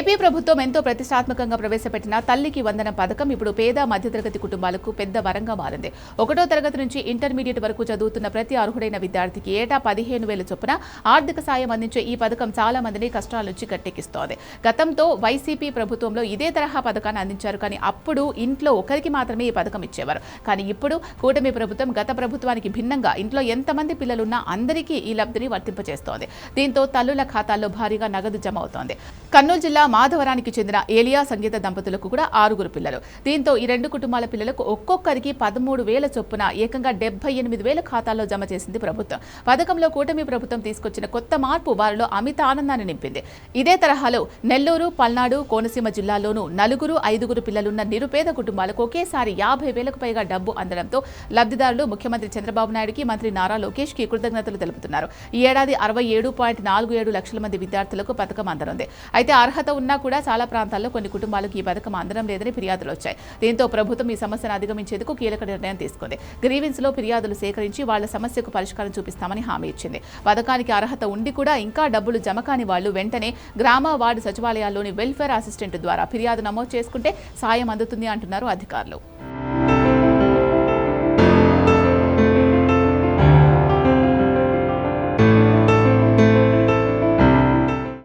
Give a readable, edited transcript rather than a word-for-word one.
AP ప్రభుత్వం ఎంతో ప్రతిష్టాత్మకంగా ప్రవేశపెట్టిన తల్లికి వందనం పథకం ఇప్పుడు పేద మధ్యతరగతి కుటుంబాలకు పెద్ద వరంగా మారింది. 1వ తరగతి నుంచి ఇంటర్మీడియట్ వరకు చదువుతున్న ప్రతి అర్హుడైన విద్యార్థికి ఏటా 15,000 చొప్పున ఆర్థిక సాయం అందించే ఈ పథకం చాలా మందిని కష్టాల నుంచి గట్టెక్కిస్తోంది. గతంతో వైసీపీ ప్రభుత్వంలో ఇదే తరహా పథకాన్ని అందించారు. కానీ అప్పుడు ఇంట్లో ఒకరికి మాత్రమే ఈ పథకం ఇచ్చేవారు. కానీ ఇప్పుడు కూటమి ప్రభుత్వం గత ప్రభుత్వానికి భిన్నంగా ఇంట్లో ఎంతమంది పిల్లలున్నా అందరికీ ఈ లబ్ధిని వర్తింపజేస్తోంది. దీంతో తల్లుల ఖాతాల్లో భారీగా నగదు జమ అవుతోంది. కర్నూలు జిల్లా మాధవరానికి చెందిన ఏలియా సంగీత దంపతులకు కూడా 6 పిల్లలు. దీంతో ఈ 2 కుటుంబాల పిల్లలకు ఒక్కొక్కరికి 13,000 చొప్పున ఏకంగా 78,000 ఖాతాల్లో జమ చేసింది ప్రభుత్వం. పథకంలో కూటమి ప్రభుత్వం తీసుకొచ్చిన కొత్త మార్పు వారిలో అమిత ఆనందాన్ని నింపింది. ఇదే తరహాలో నెల్లూరు, పల్నాడు, కోనసీమ జిల్లాల్లోనూ 4-5 పిల్లలున్న నిరుపేద కుటుంబాలకు ఒకేసారి 50,000కు పైగా డబ్బు అందడంతో లబ్ధిదారులు ముఖ్యమంత్రి చంద్రబాబు నాయుడుకి, మంత్రి నారా లోకేష్కి కృతజ్ఞతలు తెలుపుతున్నారు. ఈ ఏడాది 67.47 లక్షల మంది విద్యార్థులకు పథకం అందనుంది. అయితే అర్హత ఉన్నా కూడా చాలా ప్రాంతాల్లో కొన్ని కుటుంబాలకు ఈ పథకం అందడం లేదని ఫిర్యాదులు వచ్చాయి. దీంతో ప్రభుత్వం ఈ సమస్యను అధిగమించేందుకు కీలక నిర్ణయం తీసుకుంది. గ్రీవెన్స్ లో ఫిర్యాదులు సేకరించి వాళ్ల సమస్యకు పరిష్కారం చూపిస్తామని హామీ ఇచ్చింది. పథకానికి అర్హత ఉండి కూడా ఇంకా డబ్బులు జమ కాని వాళ్లు వెంటనే గ్రామ వార్డు సచివాలయాల్లోని వెల్ఫేర్ అసిస్టెంట్ ద్వారా ఫిర్యాదు నమోదు చేసుకుంటే సాయం అందుతుంది అంటున్నారు అధికారులు.